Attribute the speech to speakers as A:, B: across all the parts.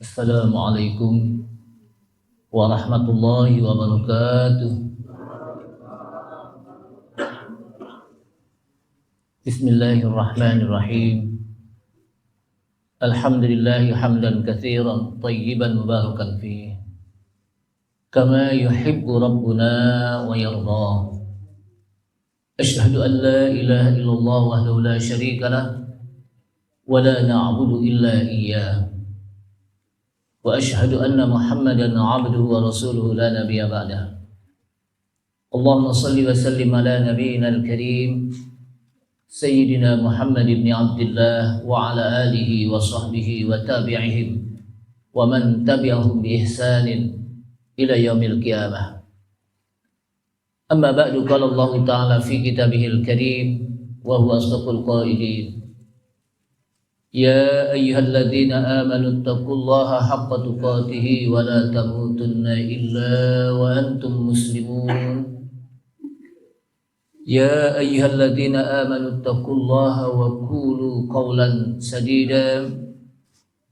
A: Assalamualaikum warahmatullahi wabarakatuh. Bismillahirrahmanirrahim. Alhamdulillahi hamdan katsiran tayyiban mubarakan fihi kama yuhibbu rabbuna wa yarda. Asyhadu an la ilaha illallah wahdahu la syarika lah wa la na'budu illa iyyah. Wa asyhadu anna Muhammadan 'abduhu wa rasuluhu la nabiyya ba'dah. Allahumma shalli wa sallim ala nabiyyina al-karim Sayyidina Muhammad ibn Abdullah wa ala alihi wa sahbihi wa tabi'ihim wa man tabi'ahum bi ihsanin ila yaumil qiyamah. Amma ba'du, qala Allah ta'ala fi kitabihil karim wa huwa asdaqul qailin. Ya ayyuhalladzina amanu taqullaha haqqa tuqatih wa la tamutunna illa wa antum muslimun. Ya ayyuhalladzina amanu taqullaha wa qulu qawlan sadida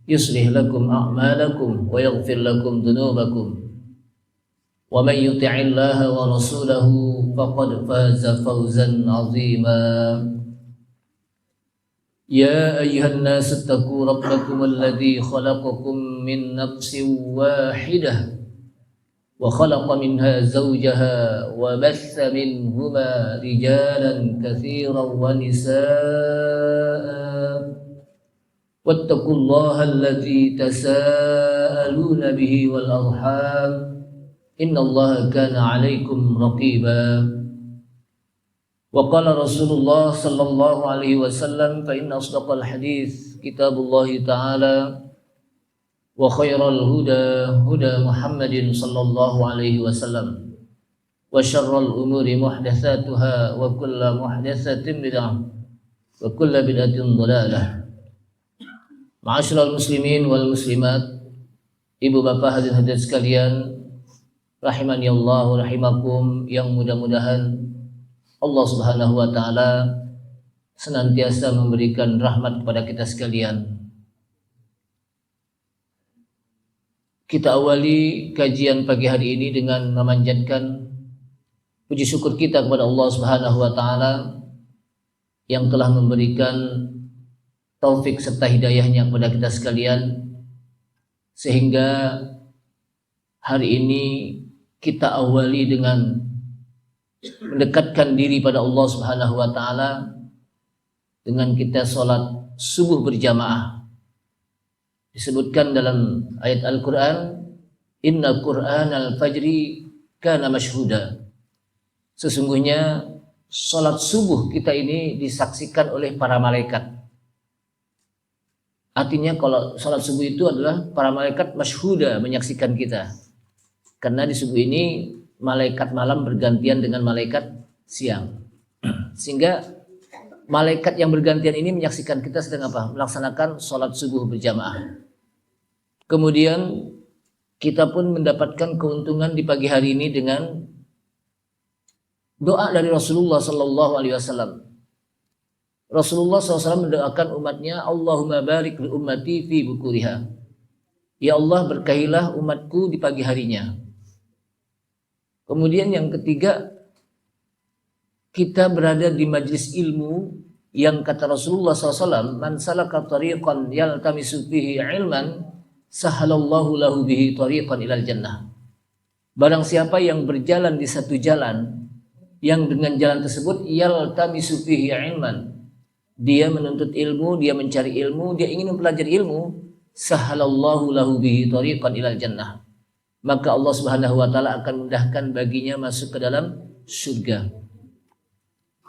A: yuslih lakum a'malakum wa yaghfir lakum dhunubakum wa man yuti'illaha wa rasulahu faqad faza fawzan 'azima. Ya ayyuhan nas ittaqu rabbakum alladhi khalaqakum min nafsin wahidah wa khalaqa minha zawjaha wa batha minhuma rijalan katsiran wa nisaa wattaqullaha alladhi tasaaluna bihi wal arham innallaha kana 'alaykum raqiba. Wa qala Rasulullah sallallahu alaihi wasallam fa inna asdaqal hadits kitabullah ta'ala wa khairal huda huda Muhammadin sallallahu alaihi wasallam wa syarral umuri muhdatsatuha wa kullu muhdatsatin bid'ah wa kullu bid'atin dhalalah. Ma'asyiral muslimin wal muslimat, ibu bapak hadirin sekalian, rahimani Allah wa rahimakum, yang mudah-mudahan Allah Subhanahu wa ta'ala senantiasa memberikan rahmat kepada kita sekalian. Kita awali kajian pagi hari ini dengan memanjatkan puji syukur kita kepada Allah Subhanahu wa ta'ala yang telah memberikan taufik serta hidayahnya kepada kita sekalian, sehingga hari ini kita awali dengan mendekatkan diri pada Allah Subhanahu wa ta'ala dengan kita salat subuh berjamaah. Disebutkan dalam ayat Al-Quran, inna Qur'anal fajri kana mashhuda. Sesungguhnya salat subuh kita ini disaksikan oleh para malaikat. Artinya kalau salat subuh itu adalah para malaikat mashhuda, menyaksikan kita. Karena di subuh ini malaikat malam bergantian dengan malaikat siang, sehingga malaikat yang bergantian ini menyaksikan kita sedang apa? Melaksanakan sholat subuh berjamaah. Kemudian kita pun mendapatkan keuntungan di pagi hari ini dengan doa dari Rasulullah Sallallahu Alaihi Wasallam. Rasulullah SAW mendoakan umatnya, Allahumma barik li ummati fi bukuriha. Ya Allah, berkahilah umatku di pagi harinya. Kemudian yang ketiga, kita berada di majlis ilmu yang kata Rasulullah SAW, man salaka tariqan yaltamisu fihi ilman sahalallahu lahu bihi tariqan ilal jannah. Barang siapa yang berjalan di satu jalan, yang dengan jalan tersebut yaltamisu fihi ilman, dia menuntut ilmu, dia mencari ilmu, dia ingin mempelajari ilmu, sahalallahu lahu bihi tariqan ilal jannah, maka Allah Subhanahu wa ta'ala akan mudahkan baginya masuk ke dalam surga.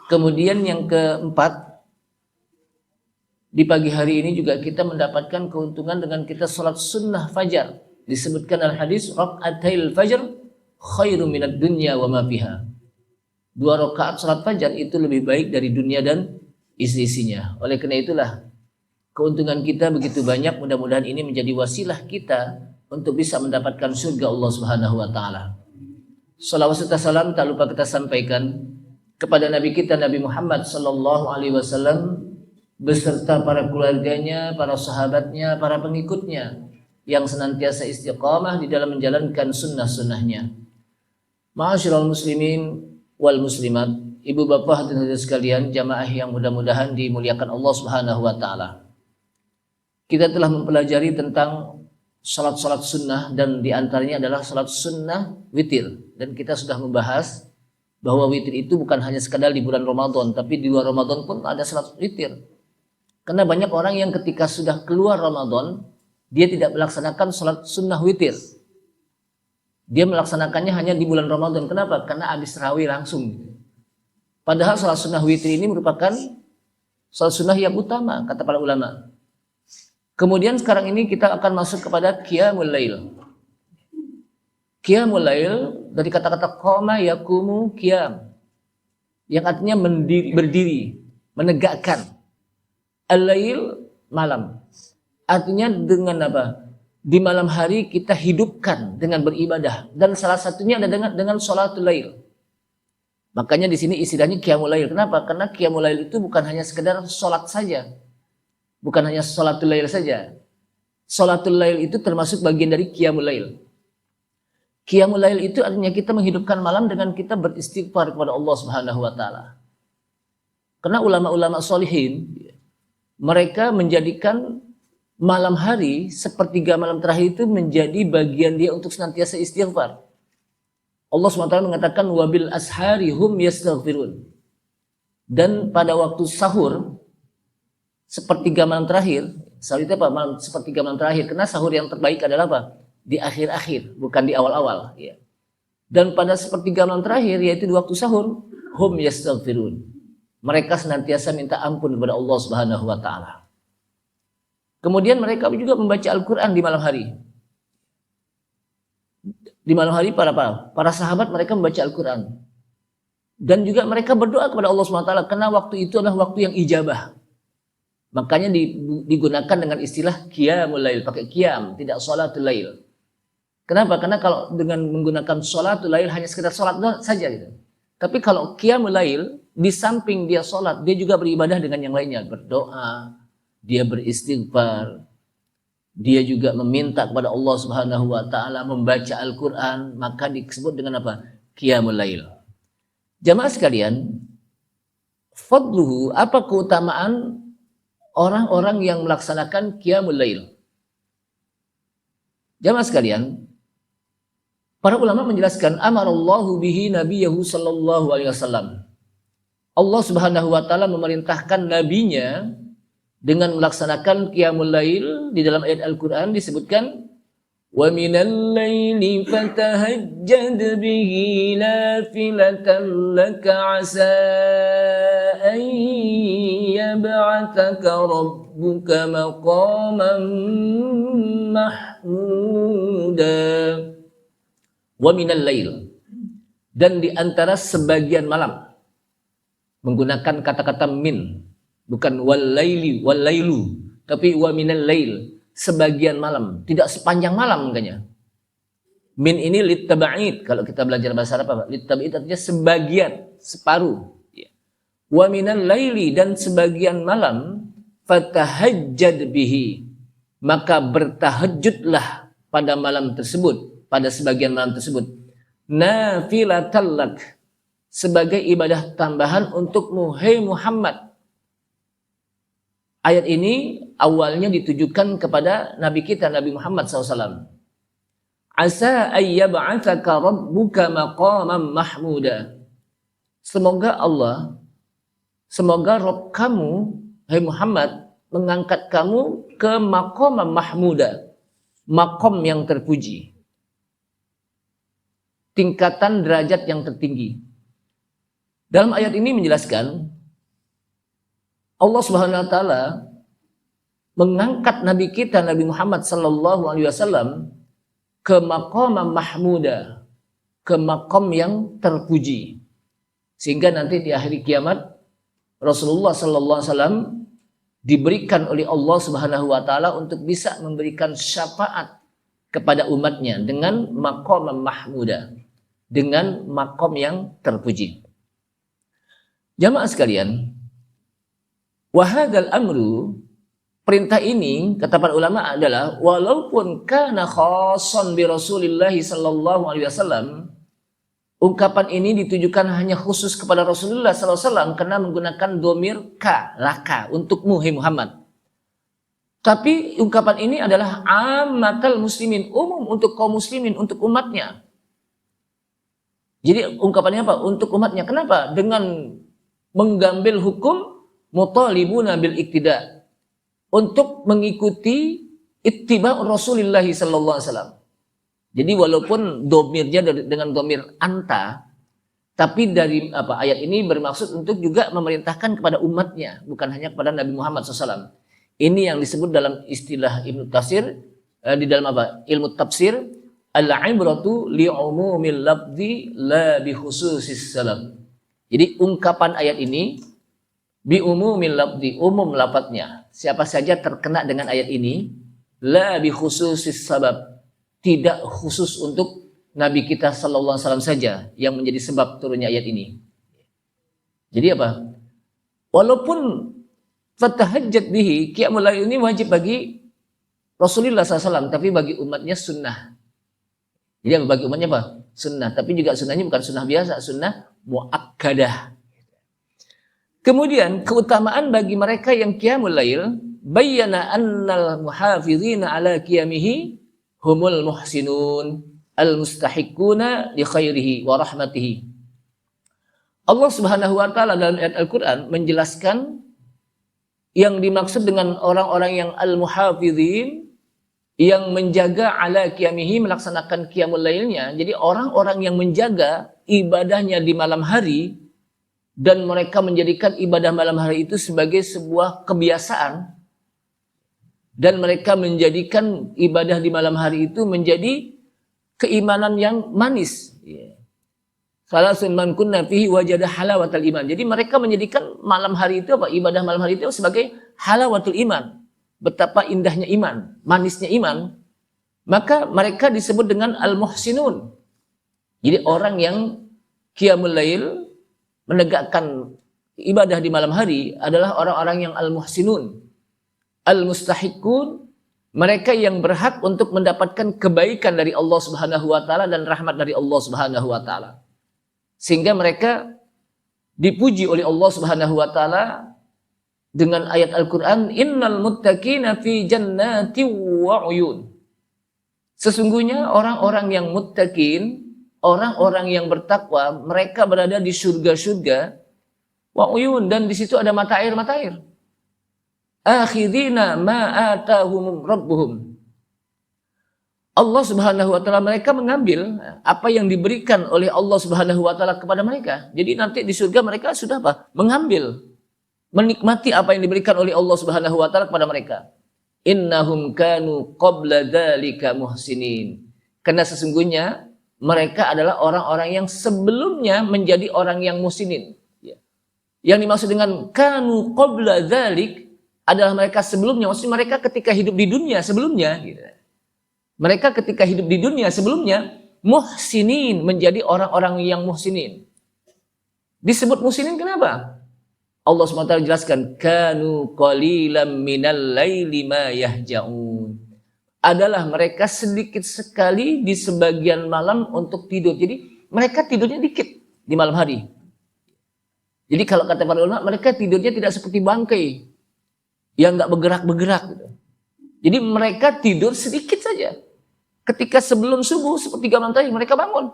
A: Kemudian yang keempat, di pagi hari ini juga kita mendapatkan keuntungan dengan kita salat sunnah fajar. Disebutkan al-hadis, raka'atil fajr khairum minad dunya wa ma fiha. 2 rakaat salat fajar itu lebih baik dari dunia dan isi-isinya. Oleh karena itulah keuntungan kita begitu banyak. Mudah-mudahan ini menjadi wasilah kita untuk bisa mendapatkan surga Allah Subhanahu wa ta'ala. Salawat serta salam tak lupa kita sampaikan kepada Nabi kita Nabi Muhammad sallallahu alaihi wasallam beserta para keluarganya, para sahabatnya, para pengikutnya, yang senantiasa istiqamah di dalam menjalankan sunnah-sunnahnya. Ma'asyiral muslimin wal muslimat, ibu bapak dan hadirin sekalian, jamaah yang mudah-mudahan dimuliakan Allah Subhanahu wa taala. Kita telah mempelajari tentang salat-salat sunnah dan diantaranya adalah salat sunnah witir, dan kita sudah membahas bahwa witir itu bukan hanya sekadar di bulan Ramadan, tapi di luar Ramadan pun ada salat witir. Karena banyak orang yang ketika sudah keluar Ramadan, dia tidak melaksanakan salat sunnah witir. Dia melaksanakannya hanya di bulan Ramadan. Kenapa? Karena habis tarawih langsung. Padahal salat sunnah witir ini merupakan salat sunnah yang utama, kata para ulama. Kemudian sekarang ini kita akan masuk kepada qiyamul lail. Qiyamul lail dari kata-kata qama yaqumu qiyam, yang artinya berdiri, menegakkan. Al-lail, malam. Artinya dengan apa? Di malam hari kita hidupkan dengan beribadah, dan salah satunya ada dengan sholatul lail. Makanya di sini istilahnya qiyamul lail. Kenapa? Karena qiyamul lail itu bukan hanya sekedar sholat saja. Bukan hanya sholatul lail saja. Sholatul lail itu termasuk bagian dari qiyamul lail. Qiyamul lail itu artinya kita menghidupkan malam dengan kita beristighfar kepada Allah Subhanahu wa taala. Karena ulama-ulama sholihin, mereka menjadikan malam hari, sepertiga malam terakhir itu menjadi bagian dia untuk senantiasa istighfar. Allah SWT mengatakan wabil ashari hum yastaghfirun. Dan pada waktu sahur, sepertiga malam terakhir, sahur itu apa? Sepertiga malam terakhir. Karena sahur yang terbaik adalah apa? Di akhir-akhir, bukan di awal-awal. Ya. Dan pada sepertiga malam terakhir, yaitu di waktu sahur, hum yastaghfirun. Mereka senantiasa minta ampun kepada Allah Subhanahu wa taala. Kemudian mereka juga membaca Al-Qur'an di malam hari. Di malam hari para sahabat mereka membaca Al-Qur'an. Dan juga mereka berdoa kepada Allah Subhanahu wa taala karena waktu itu adalah waktu yang ijabah. Makanya digunakan dengan istilah qiyamul lail, pakai qiyam, tidak sholatul lail. Kenapa? Karena kalau dengan menggunakan sholatul lail hanya sekedar sholat saja gitu. Tapi kalau qiyamul lail, di samping dia sholat, dia juga beribadah dengan yang lainnya. Berdoa, dia beristighfar, dia juga meminta kepada Allah Subhanahu wa taala, membaca Al-Qur'an, maka disebut dengan apa? Qiyamul lail. Jamaah sekalian, fadluhu, apa keutamaan orang-orang yang melaksanakan qiyamul lail? Jamaah sekalian, para ulama menjelaskan amarallahu bihi nabiyahu sallallahu alaihi wasallam. Allah Subhanahu wa taala memerintahkan nabinya dengan melaksanakan qiyamul lail. Di dalam ayat Al-Qur'an disebutkan wa minal laili fatahajjad bihi nafilatan laka asa an yab'athaka rabbuka maqaman mahmuda. Wa minal lail, dan di antara sebagian malam, menggunakan kata-kata min, bukan wal-lailu, tapi wa minal lail, sebagian malam, tidak sepanjang malam makanya. Min ini litaba'id, kalau kita belajar bahasa Arab, litaba'id artinya sebagian, separuh. Wa minal laili, dan sebagian malam, fatahajjad bihi, maka bertahajudlah pada malam tersebut, pada sebagian malam tersebut, nafilatan lak, sebagai ibadah tambahan untukmu, hai Muhammad. Ayat ini awalnya ditujukan kepada Nabi kita, Nabi Muhammad SAW. Asa ayyab'athaka rabbuka maqaman mahmuda. Semoga Rabb kamu, hai Muhammad, mengangkat kamu ke maqaman mahmuda, makom yang terpuji, tingkatan derajat yang tertinggi. Dalam ayat ini menjelaskan Allah Subhanahu wa taala mengangkat Nabi kita, Nabi Muhammad sallallahu alaihi wasallam, ke maqam mahmuda, ke makom yang terpuji. Sehingga nanti di akhir kiamat Rasulullah sallallahu alaihi wasallam diberikan oleh Allah Subhanahu wa taala untuk bisa memberikan syafaat kepada umatnya dengan makom mahmuda, dengan makom yang terpuji. Jamaah sekalian, wahadal amru, perintah ini kata para ulama adalah walaupun kana khassan bi Rasulillah sallallahu alaihi wasallam, ungkapan ini ditujukan hanya khusus kepada Rasulullah sallallahu alaihi wasallam karena menggunakan domir ka, laka, untukmu hai Muhammad. Tapi ungkapan ini adalah ammatal muslimin, umum untuk kaum muslimin, untuk umatnya. Jadi ungkapannya apa? Untuk umatnya. Kenapa? Dengan menggambil hukum mutalibuna bil iktida, untuk mengikuti ittiba Rasulullah sallallahu alaihi wasallam. Jadi walaupun domirnya dengan domir anta, tapi dari ayat ini bermaksud untuk juga memerintahkan kepada umatnya, bukan hanya kepada Nabi Muhammad SAW. Ini yang disebut dalam istilah Ibnu Katsir, di dalam ilmu tafsir, al-ibratu li'umumil lafzi la bi khususis salam. Jadi ungkapan ayat ini bi umumil lafzi, umum lafadznya. Siapa saja terkena dengan ayat ini, la bi khususis sabab, tidak khusus untuk Nabi kita sallallahu alaihi wasallam saja yang menjadi sebab turunnya ayat ini. Jadi apa? Walaupun fatahajjat bihi, qiyamul lail ini wajib bagi Rasulullah SAW, tapi bagi umatnya sunnah. Jadi bagi umatnya apa? Sunnah. Tapi juga sunnahnya bukan sunnah biasa, sunnah muakkadah. Kemudian keutamaan bagi mereka yang qiyamul lail, bayyana annal muhafizina ala qiyamihi humul muhsinun al-mustahiquna li khairihi wa rahmatihi. Allah Subhanahu wa taala dalam ayat Al-Qur'an menjelaskan yang dimaksud dengan orang-orang yang al-muhafizin, yang menjaga ala qiyamihi, melaksanakan qiyamul lailnya. Jadi orang-orang yang menjaga ibadahnya di malam hari dan mereka menjadikan ibadah malam hari itu sebagai sebuah kebiasaan, dan mereka menjadikan ibadah di malam hari itu menjadi keimanan yang manis. Salasun man kunna fihi wajada halawatal iman. Jadi mereka menjadikan malam hari itu ibadah malam hari itu sebagai halawatul iman. Betapa indahnya iman, manisnya iman. Maka mereka disebut dengan al-muhsinun. Jadi orang yang qiyamul lail, menegakkan ibadah di malam hari, adalah orang-orang yang al-muhsinun. Al-mustahiqun, mereka yang berhak untuk mendapatkan kebaikan dari Allah Subhanahu wa taala dan rahmat dari Allah Subhanahu wa taala. Sehingga mereka dipuji oleh Allah Subhanahu wa taala dengan ayat Al-Qur'an, innal muttaqina fi jannati wa uyun. Sesungguhnya orang-orang yang muttaqin, orang-orang yang bertakwa, mereka berada di surga-surga wa uyun, dan di situ ada mata air-mata air. Akhidina ma atahum rabbuhum. Allah Subhanahu wa taala, mereka mengambil apa yang diberikan oleh Allah Subhanahu wa taala kepada mereka. Jadi nanti di surga mereka sudah mengambil, menikmati apa yang diberikan oleh Allah Subhanahu wa taala kepada mereka. Innahum kanu qabla dzalika muhsinin. Karena sesungguhnya mereka adalah orang-orang yang sebelumnya menjadi orang yang muhsinin. Yang dimaksud dengan kanu qabla dzalik adalah mereka sebelumnya, maksudnya mereka ketika hidup di dunia sebelumnya gitu. Mereka ketika hidup di dunia sebelumnya muhsinin, menjadi orang-orang yang muhsinin. Disebut muhsinin kenapa? Allah SWT jelaskan, kanu qalilan minal laili ma yahja'un. Adalah mereka sedikit sekali di sebagian malam untuk tidur. Jadi mereka tidurnya dikit di malam hari. Jadi kalau kata para ulama, mereka tidurnya tidak seperti bangkai yang nggak bergerak-bergerak gitu. Jadi mereka tidur sedikit saja. Ketika sebelum subuh sepertiga malam terakhir mereka bangun.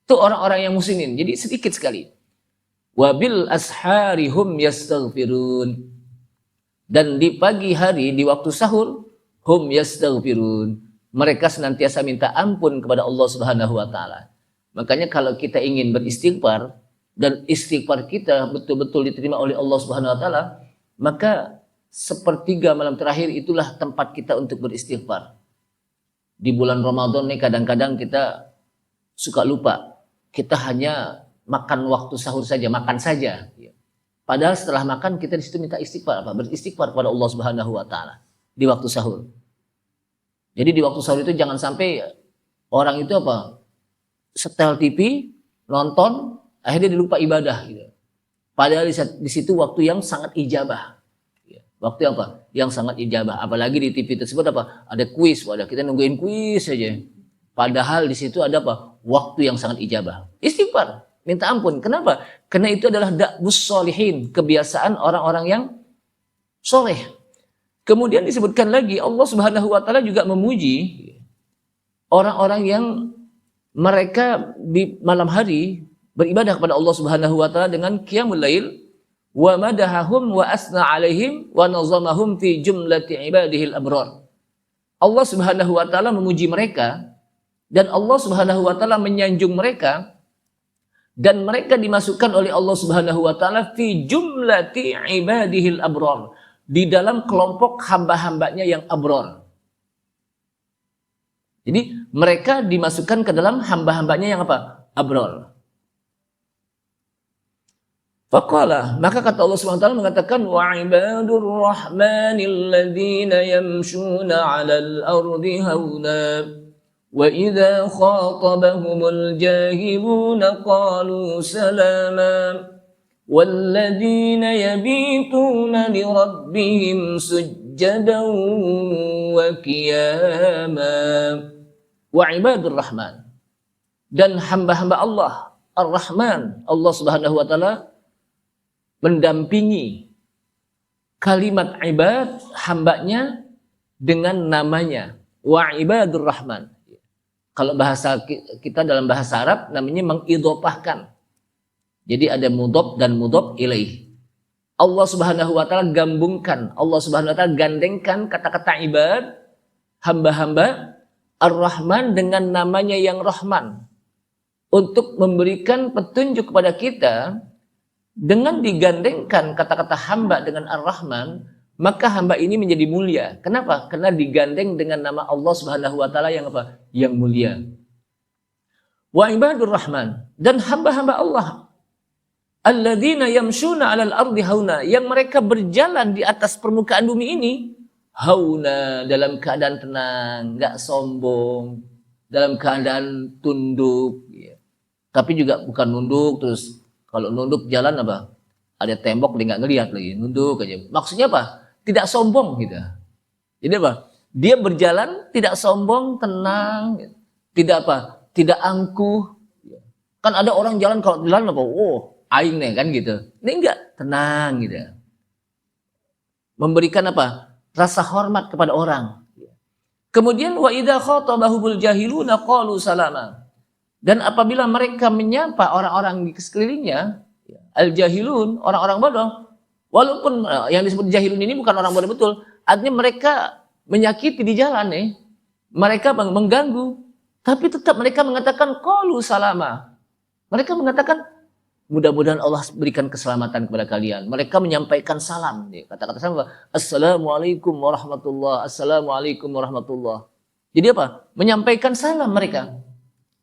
A: Itu orang-orang yang muhsinin. Jadi sedikit sekali. Wabil asharihum yastaghfirun. Dan di pagi hari, di waktu sahur, hum yastaghfirun. Mereka senantiasa minta ampun kepada Allah Subhanahu wa taala. Makanya kalau kita ingin beristighfar dan istighfar kita betul-betul diterima oleh Allah Subhanahu wa taala, maka sepertiga malam terakhir itulah tempat kita untuk beristighfar. Di bulan Ramadan nih kadang-kadang kita suka lupa. Kita hanya makan waktu sahur saja, makan saja. Padahal setelah makan kita di situ minta istighfar, beristighfar kepada Allah Subhanahu wa taala di waktu sahur. Jadi di waktu sahur itu jangan sampai orang itu setel TV, nonton, akhirnya dia lupa ibadah gitu. Padahal di situ waktu yang sangat ijabah. Waktu apa? Yang sangat ijabah. Apalagi di TV tersebut apa? Ada kuis, wadah kita nungguin kuis saja. Padahal di situ ada apa? Waktu yang sangat ijabah. Istighfar, minta ampun. Kenapa? Karena itu adalah da'bus sholihin, kebiasaan orang-orang yang soleh. Kemudian disebutkan lagi Allah Subhanahu wa taala juga memuji orang-orang yang mereka di malam hari beribadah kepada Allah Subhanahu wa taala dengan qiyamul lail, wa madahahum wa asna alaihim wa nazamahum fi jumlati ibadihil abrar. Allah Subhanahu wa taala memuji mereka dan Allah Subhanahu wa taala menyanjung mereka dan mereka dimasukkan oleh Allah Subhanahu wa taala fi jumlati ibadihil abrar, di dalam kelompok hamba-hambanya yang abrar. Jadi mereka dimasukkan ke dalam hamba-hambanya yang apa? Abrar. Faqala, maka kata Allah Subhanahu wa taala mengatakan wa ibadur rahmanil ladzina yamshuna 'alal ardi hauna wa idza khatabahumul jahiluna qalu salama walladzina yabituna li rabbihim sujjadan wa qiyama. Wa ibadur rahman, dan hamba-hamba Allah Ar-Rahman, Allah Subhanahu wa taala mendampingi kalimat ibad, hambanya, dengan namanya wa ibadur rahman. Kalau bahasa kita dalam bahasa Arab namanya mengidhofahkan. Jadi ada mudhof dan mudhof ilaih. Allah Subhanahu wa taala gabungkan, Allah Subhanahu wa taala gandengkan kata-kata ibad, hamba-hamba Ar-Rahman dengan namanya yang Rahman untuk memberikan petunjuk kepada kita. Dengan digandengkan kata-kata hamba dengan Ar-Rahman, maka hamba ini menjadi mulia. Kenapa? Karena digandeng dengan nama Allah Subhanahu wa taala yang apa? Yang mulia. Wa ibadur rahman, dan hamba-hamba Allah alladzina yamshuna 'alal ardi hauna, yang mereka berjalan di atas permukaan bumi ini hauna, dalam keadaan tenang, enggak sombong, dalam keadaan tunduk, ya. Tapi juga bukan nunduk terus. Kalau nunduk jalan apa? Ada tembok dia nggak ngelihat lagi, nunduk aja. Maksudnya apa? Tidak sombong gitu. Jadi apa? Dia berjalan tidak sombong, tenang, tidak apa? Tidak angkuh. Kan ada orang jalan kalau jalan apa? Oh, aing nih kan gitu. Ini enggak, tenang gitu. Memberikan apa? Rasa hormat kepada orang. Kemudian wa idza khatabahumul jahiluna qalu salama. Dan apabila mereka menyapa orang-orang di sekelilingnya, al-jahilun, orang-orang bodoh, walaupun yang disebut jahilun ini bukan orang bodoh betul, artinya mereka menyakiti di jalan nih, mereka mengganggu, tapi tetap mereka mengatakan qalu salama. Mereka mengatakan mudah-mudahan Allah berikan keselamatan kepada kalian. Mereka menyampaikan salam, kata-kata salam, assalamualaikum warahmatullah, assalamualaikum warahmatullah. Jadi apa? Menyampaikan salam mereka.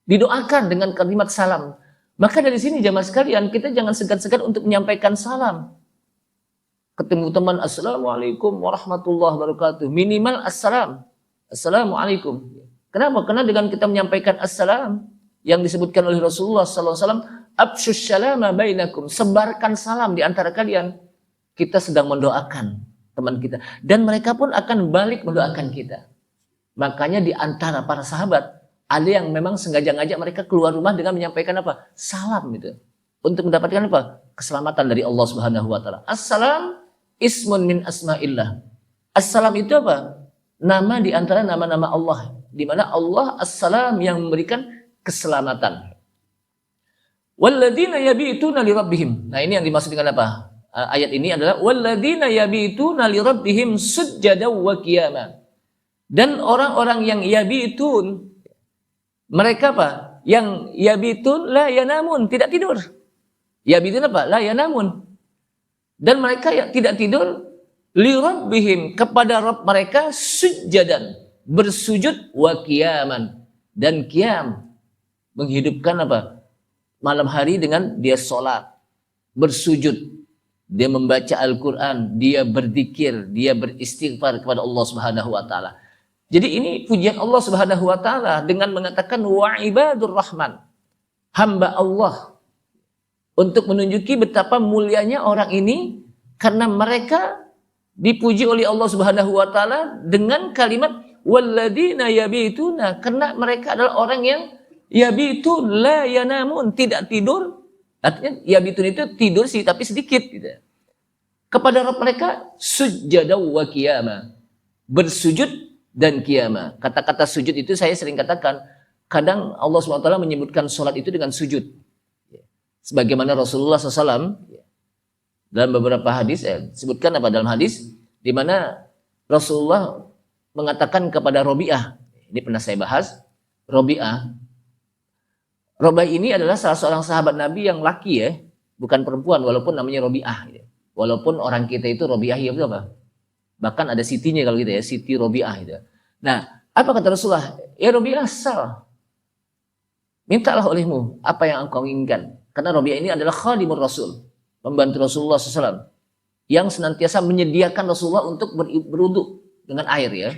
A: Didoakan dengan kalimat salam. Maka dari sini jamaah sekalian, kita jangan segan-segan untuk menyampaikan salam. Ketemu teman, assalamualaikum warahmatullahi wabarakatuh. Minimal assalam. Assalamualaikum. Kenapa? Karena dengan kita menyampaikan assalam, yang disebutkan oleh Rasulullah SAW, absyus salama bainakum, sebarkan salam di antara kalian. Kita sedang mendoakan teman kita. Dan mereka pun akan balik mendoakan kita. Makanya di antara para sahabat, ada yang memang sengaja ngajak mereka keluar rumah dengan menyampaikan apa? Salam gitu. Untuk mendapatkan apa? Keselamatan dari Allah Subhanahu wa taala. Assalam ismun min asma'illah. Assalam itu apa? Nama di antara nama-nama Allah. Di mana Allah assalam yang memberikan keselamatan. Walladzina yabituna li rabbihim. Nah, ini yang dimaksud dengan apa? Ayat ini adalah walladzina yabituna li rabbihim sujjadan wa qiyama. Dan orang-orang yang yabitun, mereka apa? Yang yabitun la yanamun, tidak tidur. Yabitun apa? La yanamun. Dan mereka yang tidak tidur li rabbihim, kepada Rabb mereka sujjadan, bersujud, wa qiyaman, dan qiyam, menghidupkan apa? Malam hari dengan dia sholat, bersujud, dia membaca Al-Quran, dia berzikir, dia beristighfar kepada Allah Subhanahu wa taala. Jadi ini pujian Allah Subhanahu wa taala dengan mengatakan wa ibadur rahman, hamba Allah, untuk menunjuki betapa mulianya orang ini karena mereka dipuji oleh Allah Subhanahu wa taala dengan kalimat walladzina yabituna, karena mereka adalah orang yang yabitun la yanamun, tidak tidur. Artinya yabitun itu tidur sih tapi sedikit gitu. Kepada Rabb mereka sujjada wa qiyama, bersujud dan qiyama. Kata-kata sujud itu saya sering katakan, kadang Allah SWT menyebutkan sholat itu dengan sujud. Sebagaimana Rasulullah SAW dalam beberapa hadis, sebutkan apa dalam hadis, di mana Rasulullah mengatakan kepada Robi'ah, ini pernah saya bahas, Robi'ah ini adalah salah seorang sahabat Nabi yang laki ya, bukan perempuan, walaupun namanya Robi'ah. Walaupun orang kita itu Robi'ah ya apa? Bahkan ada sitinya kalau gitu ya, Siti Robi'ah gitu. Nah, apa kata Rasulullah? Ya Robi'ah, sal. Mintalah olehmu apa yang engkau inginkan. Karena Robi'ah ini adalah khadimur Rasul, pembantu Rasulullah SAW, yang senantiasa menyediakan Rasulullah untuk berwudu dengan air ya.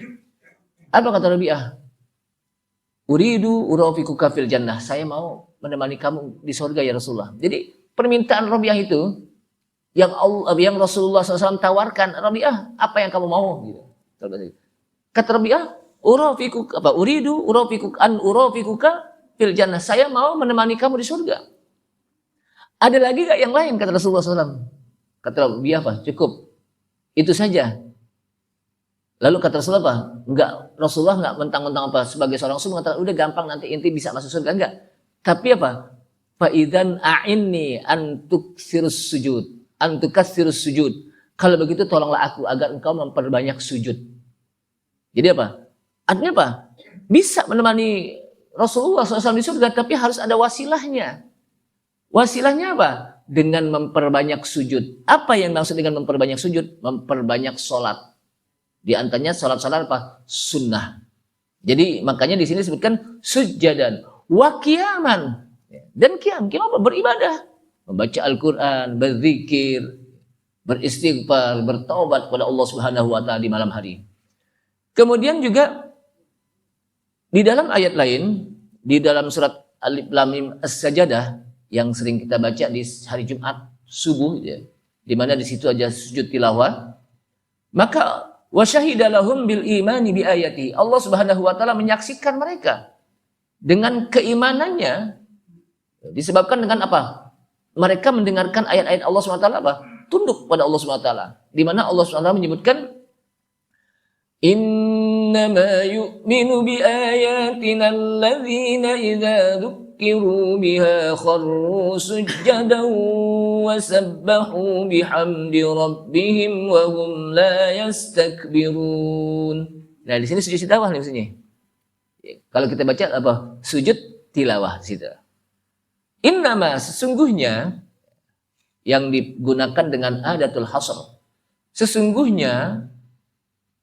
A: Apa kata Robi'ah? Uridu urafiquka fil jannah. Saya mau menemani kamu di surga ya Rasulullah. Jadi permintaan Robi'ah itu yang Rasulullah SAW tawarkan, Robi'ah, apa yang kamu mau? Gitu. Kata Robi'ah, uridu urafiquka fil jannah. Saya mau menemani kamu di surga. Ada lagi gak yang lain kata Rasulullah SAW? Kata Robi'ah apa? Cukup. Itu saja. Lalu kata Rasulullah apa? Rasulullah enggak mentang-mentang apa sebagai seorang Rasul mengatakan udah gampang nanti inti bisa masuk surga, enggak. Tapi apa? Fa idzan a'inni an tuksirus sujud. Kalau begitu tolonglah aku agar engkau memperbanyak sujud. Jadi apa? Artinya apa? Bisa menemani Rasulullah SAW di surga, tapi harus ada wasilahnya. Wasilahnya apa? Dengan memperbanyak sujud. Apa yang maksud dengan memperbanyak sujud? Memperbanyak sholat. Di antaranya sholat-sholat apa? Sunnah. Jadi makanya di sini disebutkan sujadan wa qiyaman. Dan qiyam apa? Beribadah. Membaca Al-Quran, berzikir, beristighfar, bertaubat kepada Allah Subhanahu wa taala di malam hari. Kemudian juga di dalam ayat lain, di dalam surat Alif Lam Mim As-Sajadah yang sering kita baca di hari Jumat subuh ya, di mana di situ aja sujud tilawah, maka wa syahida lahum bil imani bi ayati. Allah Subhanahu wa taala menyaksikan mereka dengan keimanannya disebabkan dengan apa? Mereka mendengarkan ayat-ayat Allah SWT apa? Tunduk pada Allah SWT. Di mana Allah SWT menyebutkan innama yu'minu bi ayatina alladzina idza dzukiru biha kharru sujjadan wa sabbahu bihamdi rabbihim wa hum la yastakbirun. Nah, di sini sujud tilawah nih maksudnya. Kalau kita baca apa? Sujud tilawah situ. Innama sesungguhnya yang digunakan dengan adatul hasr. Sesungguhnya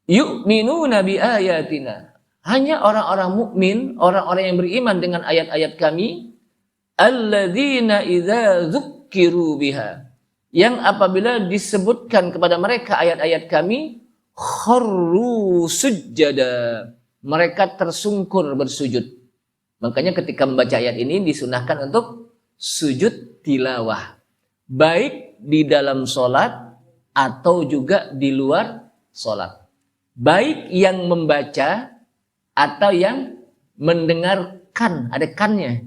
A: yu'minuna bi ayatina. Hanya orang-orang mukmin, orang-orang yang beriman dengan ayat-ayat kami, alladzina idza dzukkiru biha. Yang apabila disebutkan kepada mereka ayat-ayat kami, kharru sujjada. Mereka tersungkur bersujud. Makanya ketika membaca ayat ini disunahkan untuk sujud tilawah, baik di dalam sholat atau juga di luar sholat, baik yang membaca atau yang mendengarkan. Ada kannya.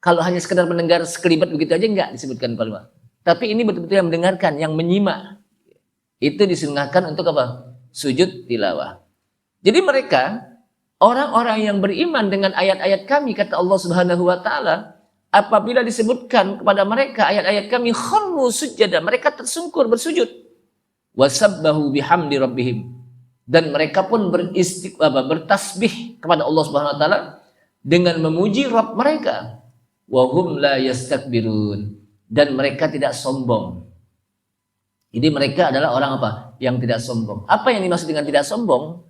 A: Kalau hanya sekedar mendengar sekelibat begitu aja enggak disebutkan Pak. Tapi ini betul-betul yang mendengarkan, yang menyimak, itu disunahkan untuk apa? Sujud tilawah. Jadi mereka orang-orang yang beriman dengan ayat-ayat kami, kata Allah Subhanahu wa taala, apabila disebutkan kepada mereka ayat-ayat kami, kharru sujada, mereka tersungkur bersujud. Wasabbahu bihamdi rabbihim. Dan mereka pun bertasbih kepada Allah Subhanahu wa taala dengan memuji Rabb mereka. Wa hum la yastakbirun. Dan mereka tidak sombong. Jadi mereka adalah orang apa? Yang tidak sombong. Apa yang dimaksud dengan tidak sombong?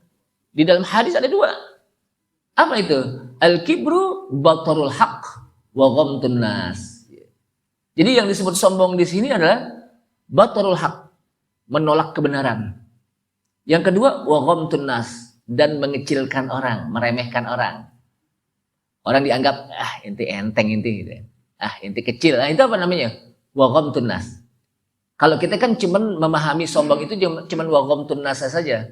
A: Di dalam hadis ada dua. Apa itu? Al-kibru batarul haq wa ghamtun nas. Jadi yang disebut sombong di sini adalah batarul haq, menolak kebenaran. Yang kedua wa ghamtun nas, dan mengecilkan orang, meremehkan orang. Orang dianggap inti enteng inti gitu. Inti kecil. Nah, itu apa namanya? Wa ghamtun nas. Kalau kita kan cuman memahami sombong itu cuman wa ghamtun nas saja.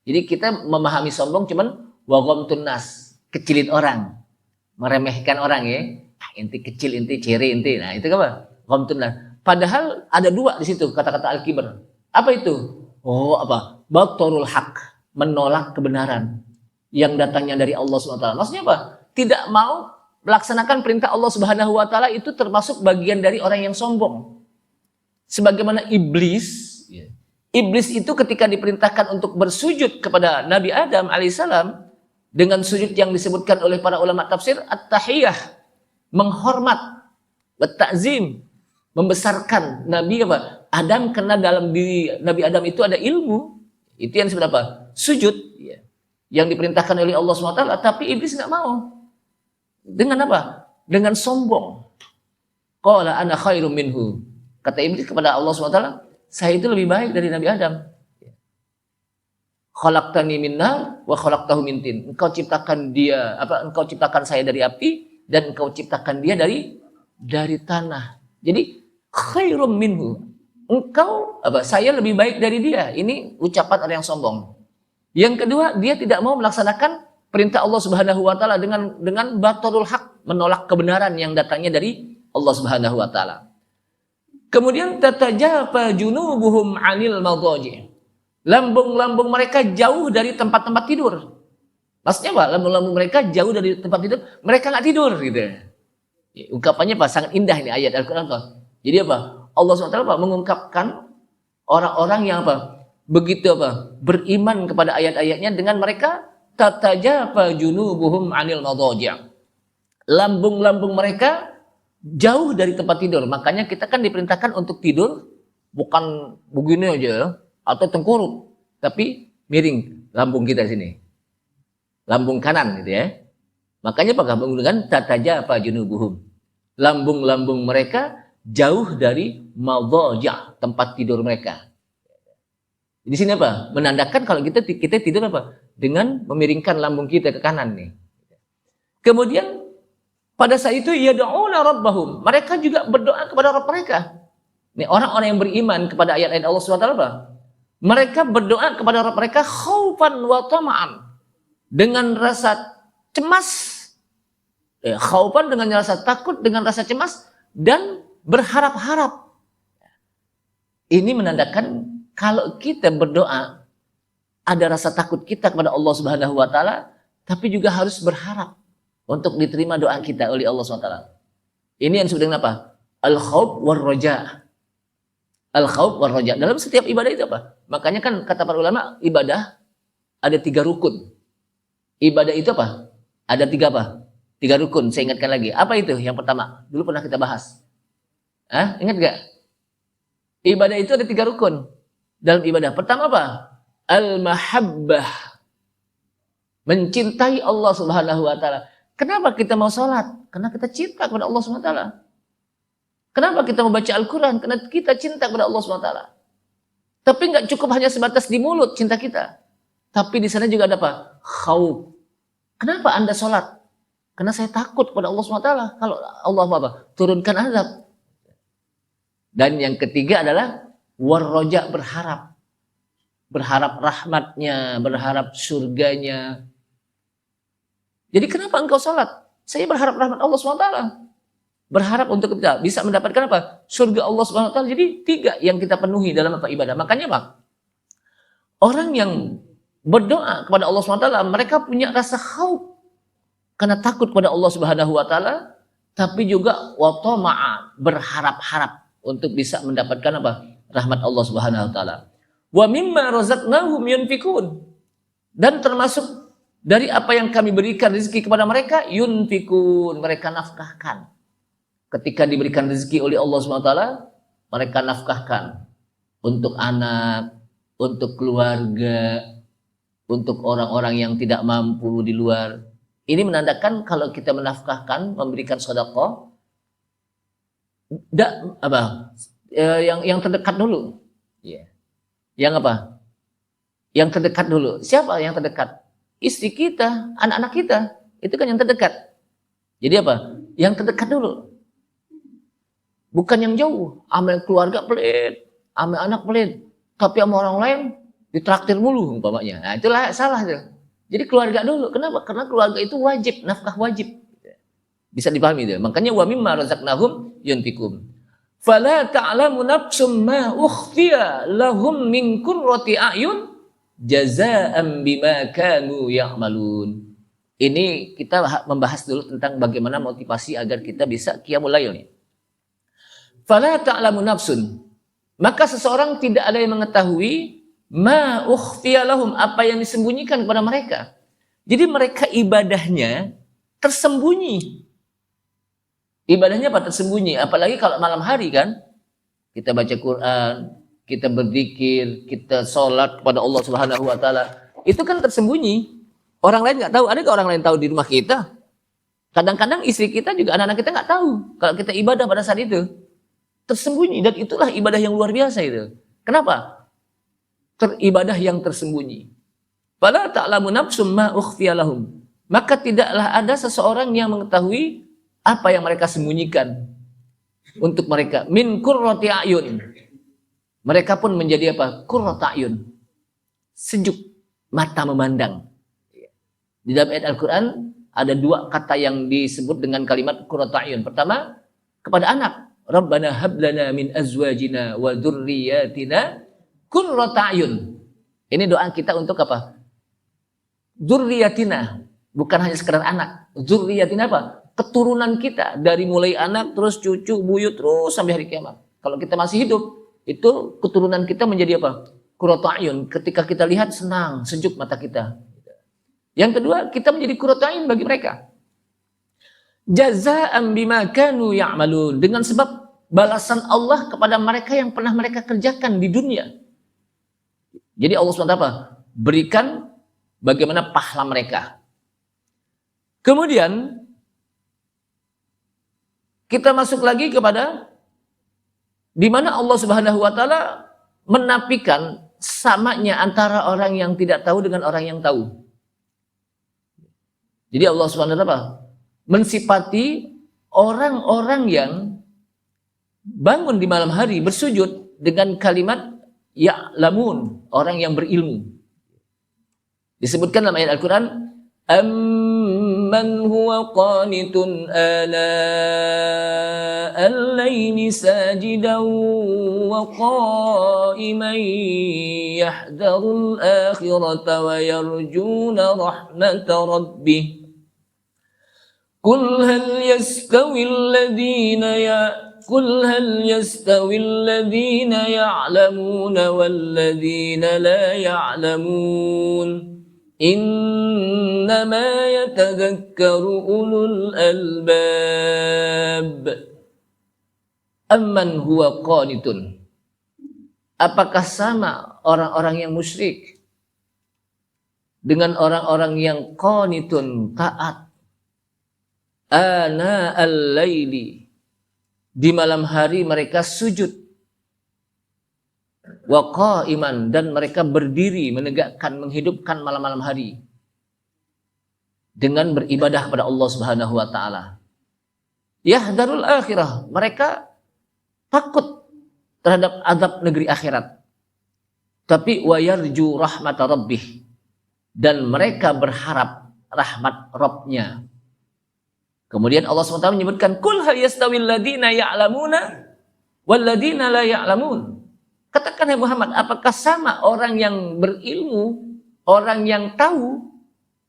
A: Jadi kita memahami sombong cuman wa ghamtun nas, kecilin orang, meremehkan orang ya. Ah, inti kecil, inti ciri, inti. Nah, itu apa? Ghamtun nas. Padahal ada dua di situ kata-kata al-kibr. Apa itu? Oh, apa? Batorul haq, menolak kebenaran yang datangnya dari Allah SWT. Maksudnya apa? Tidak mau melaksanakan perintah Allah Subhanahu wa taala itu termasuk bagian dari orang yang sombong. Sebagaimana iblis itu ketika diperintahkan untuk bersujud kepada Nabi Adam alaihissalam dengan sujud yang disebutkan oleh para ulama tafsir at-tahiyah, menghormat, at-ta'zim, membesarkan Nabi Adam, karena dalam diri Nabi Adam itu ada ilmu. Itu yang disebut apa? Sujud, yang diperintahkan oleh Allah SWT. Tapi iblis nggak mau. Dengan apa? Dengan sombong. Qala ana khairum minhu. Kata iblis kepada Allah SWT, saya itu lebih baik dari Nabi Adam. Khalaqtani min nar wa khalaqtahu min tin. Engkau ciptakan dia, engkau ciptakan saya dari api dan engkau ciptakan dia dari tanah. Jadi khairum minhu. Engkau saya lebih baik dari dia. Ini ucapan orang yang sombong. Yang kedua, dia tidak mau melaksanakan perintah Allah Subhanahu wa taala dengan batarul haq, menolak kebenaran yang datangnya dari Allah Subhanahu wa taala. Kemudian tatajafa junubuhum 'anil madaji. Lambung-lambung mereka jauh dari tempat-tempat tidur. Maksudnya apa? Lambung-lambung mereka jauh dari tempat tidur, mereka nggak tidur gitu. Ungkapannya sangat indah ini ayat Al-Qur'an. Jadi apa? Allah SWT mengungkapkan orang-orang yang begitu beriman kepada ayat-ayatnya dengan mereka tatajafa junubuhum 'anil madaji. Lambung-lambung mereka jauh dari tempat tidur. Makanya kita kan diperintahkan untuk tidur bukan begini aja atau tengkurap, tapi miring lambung kita sini. Lambung kanan gitu ya. Makanya pakai dengan tatajafa junubuhum. Lambung-lambung mereka jauh dari madhaja, tempat tidur mereka. Di sini apa? Menandakan kalau kita tidur dengan memiringkan lambung kita ke kanan nih. Kemudian pada saat itu yad'una rabbahum, mereka juga berdoa kepada Rabb mereka. Nih orang-orang yang beriman kepada ayat-ayat Allah SWT mereka berdoa kepada Rabb mereka khaufan wa tama'an, dengan rasa cemas. Khaufan dengan rasa takut, dengan rasa cemas dan berharap-harap. Ini menandakan kalau kita berdoa ada rasa takut kita kepada Allah Subhanahu wa taala, tapi juga harus berharap untuk diterima doa kita oleh Allah SWT. Ini yang disebut dengan apa? Al-khawf war-raja. Al-khawf war-raja. Dalam setiap ibadah itu apa? Makanya kan kata para ulama, ibadah ada 3 rukun. Ibadah itu apa? Ada 3 3 rukun, saya ingatkan lagi. Apa itu? Yang pertama, dulu pernah kita bahas. Ingat gak? Ibadah itu ada 3 rukun. Dalam ibadah. Pertama apa? Al-mahabbah. Mencintai Allah Subhanahu wa taala. Kenapa kita mau sholat? Karena kita cinta kepada Allah SWT. Kenapa kita mau baca Al-Quran? Karena kita cinta kepada Allah SWT. Tapi nggak cukup hanya sebatas di mulut cinta kita. Tapi di sana juga ada apa? Khauf. Kenapa Anda sholat? Karena saya takut kepada Allah SWT. Kalau Allah turunkan azab. Dan yang ketiga adalah warroja, berharap. Berharap rahmatnya, berharap surganya. Jadi kenapa engkau sholat? Saya berharap rahmat Allah SWT. Berharap untuk kita bisa mendapatkan apa? Surga Allah SWT. Jadi 3 yang kita penuhi dalam ibadah. Makanya orang yang berdoa kepada Allah SWT, mereka punya rasa khauf karena takut kepada Allah Subhanahu wa taala, tapi juga wa tama'a, berharap-harap untuk bisa mendapatkan rahmat Allah Subhanahu wa taala. Wa mimma razaqnahum yunfikun. Dan termasuk dari apa yang kami berikan rezeki kepada mereka, yunfikun, mereka nafkahkan. Ketika diberikan rezeki oleh Allah SWT, mereka nafkahkan untuk anak, untuk keluarga, untuk orang-orang yang tidak mampu di luar. Ini menandakan kalau kita menafkahkan, memberikan sedekah, yang terdekat dulu. Yang apa? Yang terdekat dulu. Siapa yang terdekat? Istri kita, anak-anak kita. Itu kan yang terdekat. Jadi apa? Yang terdekat dulu. Bukan yang jauh. Amal keluarga pelit. sama anak pelit, tapi sama orang lain ditraktir mulu umpamanya. Nah, itulah salah tuh. Jadi keluarga dulu. Kenapa? Karena keluarga itu wajib, nafkah wajib. Bisa dipahami itu. Makanya wa mimma razaqnahum yunfiqun. Fala ta'lamu nafsum ma ukhfiya lahum min qurrati a'yun jazaa'an bima kanu ya'malun. Ini kita membahas dulu tentang bagaimana motivasi agar kita bisa qiyamul lail. Fala ta'lamu nafsun. Maka seseorang tidak ada yang mengetahui ma ukhfiya lahum, apa yang disembunyikan kepada mereka. Jadi mereka ibadahnya tersembunyi. Ibadahnya apa? Tersembunyi. Apalagi kalau malam hari kan, kita baca Quran, kita berzikir, kita sholat kepada Allah Subhanahu Wa Taala. Itu kan tersembunyi. Orang lain nggak tahu. Ada nggak orang lain tahu di rumah kita? Kadang-kadang istri kita juga, anak-anak kita nggak tahu kalau kita ibadah pada saat itu. Tersembunyi, dan itulah ibadah yang luar biasa itu. Kenapa? Ibadah yang tersembunyi. Fala ta'lamu nafsum ma ukhfiya lahum. Maka tidaklah ada seseorang yang mengetahui apa yang mereka sembunyikan untuk mereka. Min qurrati a'yun. Mereka pun menjadi apa? Qurratu a'yun. Sejuk mata memandang. Di dalam ayat Al-Quran ada dua kata yang disebut dengan kalimat qurratu a'yun. Pertama, kepada anak. Rabbana hablana min azwajina wa dzurriyyatina qurratu a'yun. Ini doa kita untuk apa? Dzurriyyatina, bukan hanya sekedar anak. Dzurriyyatina apa? Keturunan kita, dari mulai anak terus cucu, buyut terus sampai hari kiamat. Kalau kita masih hidup, itu keturunan kita menjadi apa? Qurratu a'yun. Ketika kita lihat senang, sejuk mata kita. Yang kedua, kita menjadi qurratu a'yun bagi mereka. Jazaa'an bima kanu ya'malun, dengan sebab balasan Allah kepada mereka yang pernah mereka kerjakan di dunia. Jadi Allah SWT apa? Berikan bagaimana pahala mereka. Kemudian kita masuk lagi kepada di mana Allah Subhanahu Wa Taala menafikan samanya antara orang yang tidak tahu dengan orang yang tahu. Jadi Allah Subhanahu Wa Taala apa? Mensifati orang-orang yang bangun di malam hari bersujud dengan kalimat ya'lamun, orang yang berilmu. Disebutkan dalam ayat Al-Quran, amman huwa qanitun ana al-layli sajidan wa qa'iman yahdharul akhirata wa yarjuna rahmata rabbih. Qul hal yastawi alladhina ya'lamuna walladhina la ya'lamun. Innama yatadhakkaru ulul albab. Amman huwa qanitun. Apakah sama orang-orang yang musyrik dengan orang-orang yang qanitun, taat? Ana al-laili, di malam hari mereka sujud, wa qa'iman, dan mereka berdiri menegakkan, menghidupkan malam-malam hari dengan beribadah pada Allah Subhanahu wa taala. Yahdharul akhirah, mereka takut terhadap azab negeri akhirat. Tapi wa yarju rahmata rabbih, dan mereka berharap rahmat Rabb-nya. Kemudian Allah SWT menyebutkan, Kul hal yastawil ladina ya'lamuna wal ladina la ya'lamun. Katakan ya Muhammad, apakah sama orang yang berilmu, orang yang tahu,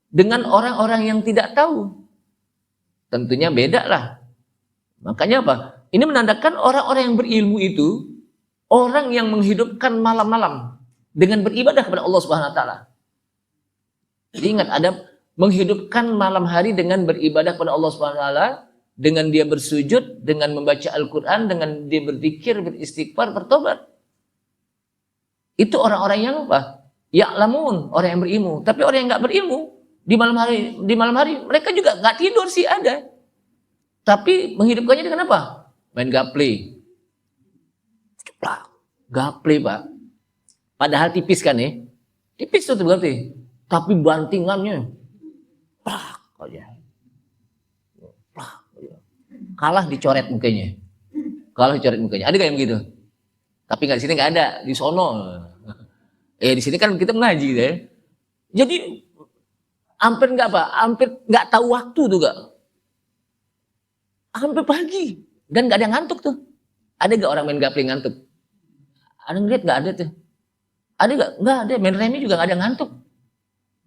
A: dengan orang-orang yang tidak tahu? Tentunya beda lah. Makanya apa? Ini menandakan orang-orang yang berilmu itu orang yang menghidupkan malam-malam dengan beribadah kepada Allah Subhanahu wa taala. Jadi ingat, ada menghidupkan malam hari dengan beribadah kepada Allah Subhanahu wa taala, dengan dia bersujud, dengan membaca Al-Qur'an, dengan dia berzikir, beristighfar, bertobat. Itu orang-orang yang apa? Ya'lamun, orang yang berilmu. Tapi orang yang enggak berilmu di malam hari mereka juga enggak tidur sih ada. Tapi menghidupkannya dengan apa? Main gaple. Gaple, Pak. Padahal tipis kan ya? Tipis tuh berarti. Tapi bantingannya aja. Kalah dicoret mukanya. Ada gak yang begitu? Tapi nggak di sini nggak ada, di sono. Di sini kan kita mengaji gitu ya. Jadi hampir nggak tahu waktu tuh gak. Hampir pagi dan nggak ada yang ngantuk tuh. Ada gak orang main gapleng ngantuk? Ada ngeliat nggak ada tuh? Ada gak? Nggak ada. Main remi juga nggak ada ngantuk.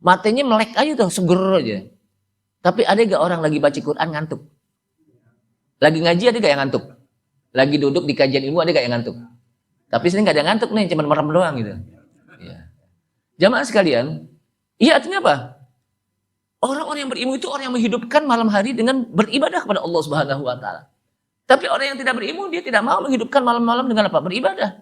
A: Matanya melek aja tuh, seger aja. Tapi ada gak orang lagi baca Quran ngantuk? Lagi ngaji ada gak yang ngantuk? Lagi duduk di kajian ilmu ada gak yang ngantuk? Tapi sini nggak ada yang ngantuk nih, cuma merem doang gitu. Ya. Jamaah sekalian, iya artinya apa? Orang-orang yang berilmu itu orang yang menghidupkan malam hari dengan beribadah kepada Allah Subhanahu wa taala. Tapi orang yang tidak berilmu dia tidak mau menghidupkan malam-malam dengan apa? Beribadah.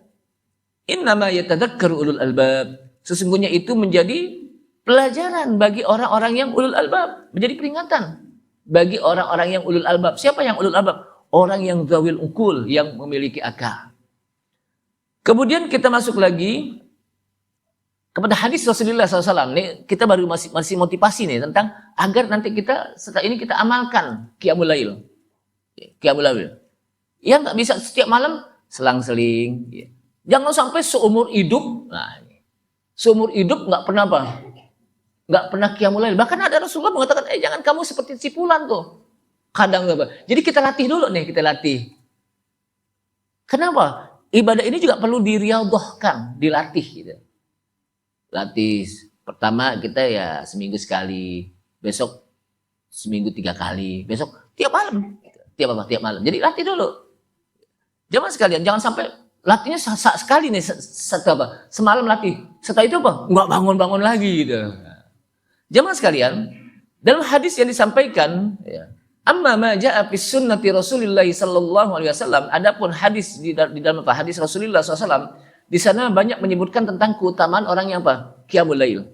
A: Innama yatadzakkaru ulul albab. Sesungguhnya itu menjadi pelajaran bagi orang-orang yang ulul albab, menjadi peringatan bagi orang-orang yang ulul albab. Siapa yang ulul albab? Orang yang zawil ukul, yang memiliki akal. Kemudian kita masuk lagi kepada hadis Rasulullah SAW. Nih, kita baru masih motivasi nih tentang agar nanti kita setelah ini kita amalkan qiyamul lail. Qiyamul lail. Ya nggak bisa setiap malam selang-seling. Ya. Jangan sampai seumur hidup. Nah, seumur hidup nggak pernah apa? Nggak pernah qiyamul lail. Bahkan ada Rasulullah mengatakan, jangan kamu seperti si fulan tuh. Kadang apa? Jadi kita latih dulu nih, kita latih. Kenapa? Ibadah ini juga perlu diriyadhahkan, dilatih gitu. Latih pertama kita ya seminggu sekali, besok seminggu 3 kali, besok tiap malam, tiap malam. Jadi latih dulu. Jangan sekalian, jangan sampai latihnya sekali nih, semalam latih, setelah itu apa? Nggak bangun-bangun lagi gitu. Jamaah sekalian, dalam hadis yang disampaikan, ya, amma ma jaa fi sunnati Rasulillah sallallahu alaihi wasallam, adapun hadis di dalam apa? Hadis Rasulullah SAW, di sana banyak menyebutkan tentang keutamaan orang yang apa? Qiyamul lail.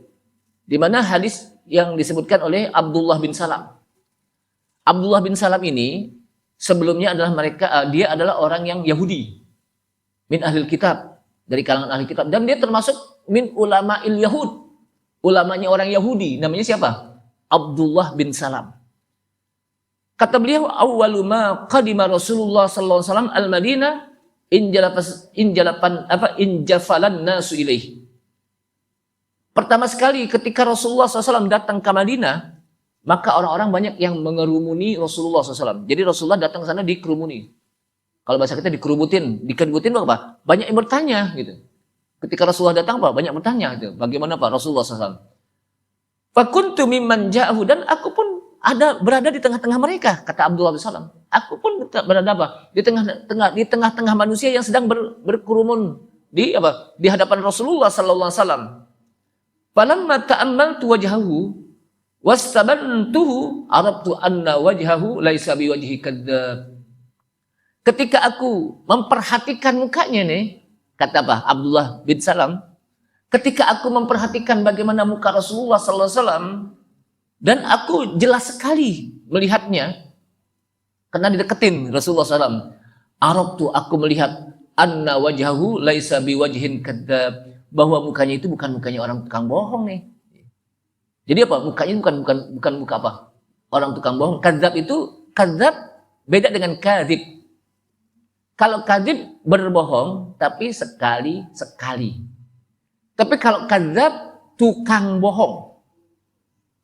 A: Di mana hadis yang disebutkan oleh Abdullah bin Salam. Abdullah bin Salam ini sebelumnya adalah dia adalah orang yang Yahudi. Min ahlil kitab, dari kalangan ahli kitab, dan dia termasuk min ulama'il Yahud. Ulamanya orang Yahudi, namanya siapa? Abdullah bin Salam. Kata beliau, awwalu ma qadima Rasulullah sallallahu alaihi wasallam al-Madinah injafalan nasu ilaih. Pertama sekali ketika Rasulullah SAW datang ke Madinah, maka orang-orang banyak yang mengerumuni Rasulullah SAW. Jadi Rasulullah datang ke sana dikerumuni. Kalau bahasa kita dikerubutin apa? Banyak yang bertanya gitu. Ketika Rasulullah datang apa? Banyak bertanya gitu. Bagaimana Pak Rasulullah SAW? Fakuntu mimman ja'ahu, dan aku pun berada di tengah-tengah mereka, kata Abdullah bin Salam. Aku pun berada apa? Di tengah-tengah manusia yang sedang berkerumun di hadapan Rasulullah sallallahu alaihi wasallam. Falamma ta'ammaltu wajhahu wastabantuhu arabtu anna wajhahu laisa biwajhi kadzdzab. Ketika aku memperhatikan mukanya nih, kata apa? Abdullah bin Salam, ketika aku memperhatikan bagaimana muka Rasulullah sallallahu alaihi wasallam, dan aku jelas sekali melihatnya, karena dideketin Rasulullah SAW. Arabtu, aku melihat anna wajhahu laisa biwajhin kadzdzab, bahwa mukanya itu bukan mukanya orang tukang bohong nih. Jadi apa? Mukanya bukan muka apa? Orang tukang bohong. Kadzdzab itu, kadzdzab beda dengan kadzib. Kalau kadzib berbohong tapi sekali-sekali. Tapi kalau kadzdzab tukang bohong.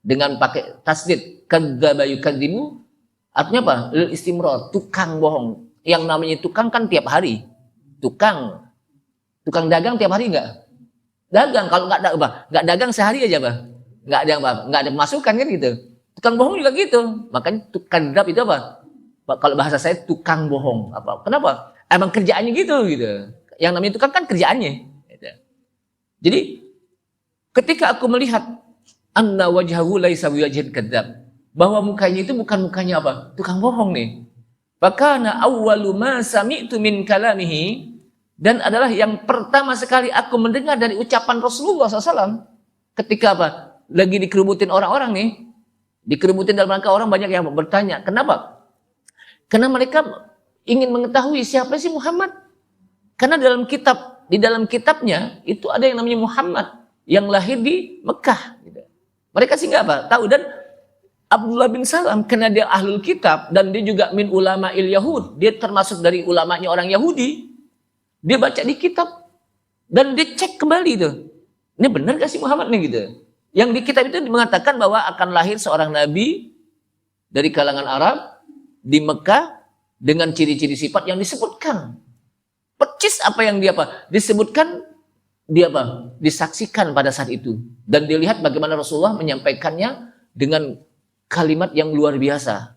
A: Dengan pakai tasdid, kadzdzaba yukadzibu, artinya apa? Lil istimrar, tukang bohong. Yang namanya tukang kan tiap hari. Tukang dagang tiap hari enggak? Dagang, kalau enggak dagang sehari aja, Bah. Enggak ada pemasukan kan gitu. Tukang bohong juga gitu. Makanya kadzdzab itu apa? Kalau bahasa saya tukang bohong. Apa? Kenapa? Emang kerjaannya gitu. Yang namanya tukang kan kerjaannya. Gitu. Jadi ketika aku melihat anna wajhahu laisa biwajhin kadzdzab, bahwa mukanya itu bukan mukanya apa? Tukang bohong nih. Fakana awwalu ma sami'tu min kalamihi, dan adalah yang pertama sekali aku mendengar dari ucapan Rasulullah SAW ketika apa? Lagi dikerubutin orang-orang nih. Dikerubutin dalam rangka orang banyak yang bertanya. Kenapa? Karena mereka ingin mengetahui siapa sih Muhammad. Karena di dalam kitabnya itu ada yang namanya Muhammad yang lahir di Mekah. Gitu. Mereka sih nggak apa tahu. Dan Abdullah bin Salam, karena dia ahlul kitab dan dia juga min ulama'il Yahud, dia termasuk dari ulamanya orang Yahudi, Dia baca di kitab dan dia cek kembali tuh. Ini benar gak sih Muhammad nih gitu. Yang di kitab itu mengatakan bahwa akan lahir seorang nabi dari kalangan Arab di Mekah dengan ciri-ciri sifat yang disebutkan. Percis apa yang dia disebutkan, dia disaksikan pada saat itu. Dan dilihat bagaimana Rasulullah menyampaikannya dengan kalimat yang luar biasa.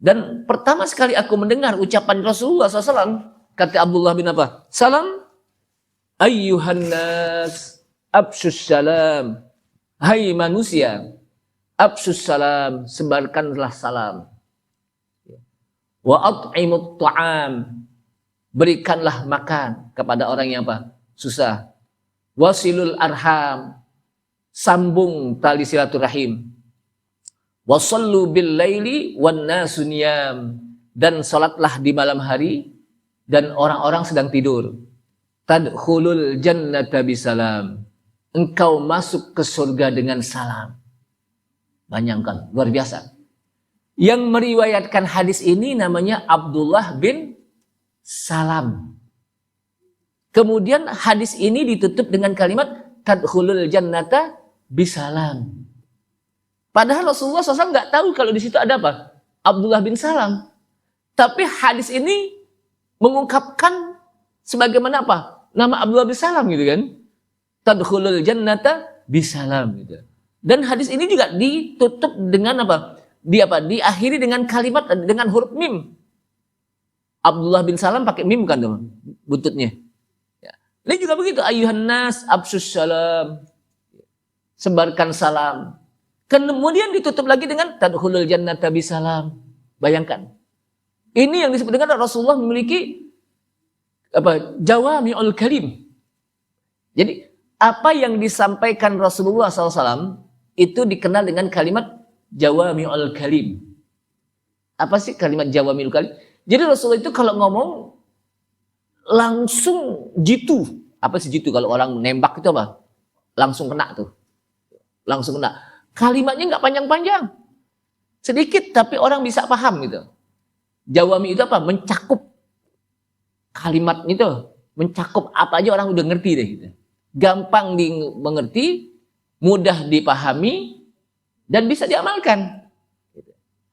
A: Dan pertama sekali aku mendengar ucapan Rasulullah SAW, kata Abdullah bin Salam, ayyuhan nas, absus salam. Hai manusia, absus salam, sebarkanlah salam. Wa at'imut ta'am, berikanlah makan kepada orang yang susah. Wasilul arham, sambung tali silaturahim. Wasallu bil laili wan nasu niyam, dan salatlah di malam hari dan orang-orang sedang tidur. Tadkhulul jannata bisalam, engkau masuk ke surga dengan salam. Bayangkan, luar biasa. Yang meriwayatkan hadis ini namanya Abdullah bin Salam. Kemudian hadis ini ditutup dengan kalimat tadkhulul jannata bisalam. Padahal Rasulullah SAW nggak tahu kalau di situ ada Abdullah bin Salam. Tapi hadis ini mengungkapkan sebagaimana nama Abdullah bin Salam gitu kan. Tadkhulul jannata bisalam gitu. Dan hadis ini juga ditutup dengan diakhiri dengan kalimat dengan huruf mim. Abdullah bin Salam pakai mim kan tuh buntutnya. Ya. Ini juga begitu, ayyuhan nas absus salam. Sebarkan salam. Kemudian ditutup lagi dengan tadkhulul jannata bisalam. Bayangkan. Ini yang disebut dengan Rasulullah memiliki jawami'ul kalim. Jadi apa yang disampaikan Rasulullah SAW itu dikenal dengan kalimat jawami'ul kalim. Apa sih kalimat jawami'ul kalim? Jadi Rasulullah itu kalau ngomong langsung jitu. Apa sih jitu? Kalau orang nembak itu langsung kena tuh. Langsung kena. Kalimatnya nggak panjang-panjang. Sedikit tapi orang bisa paham gitu. Jawami itu mencakup kalimat itu. Mencakup apa aja orang udah ngerti deh gitu. Gampang dimengerti, mudah dipahami, dan bisa diamalkan.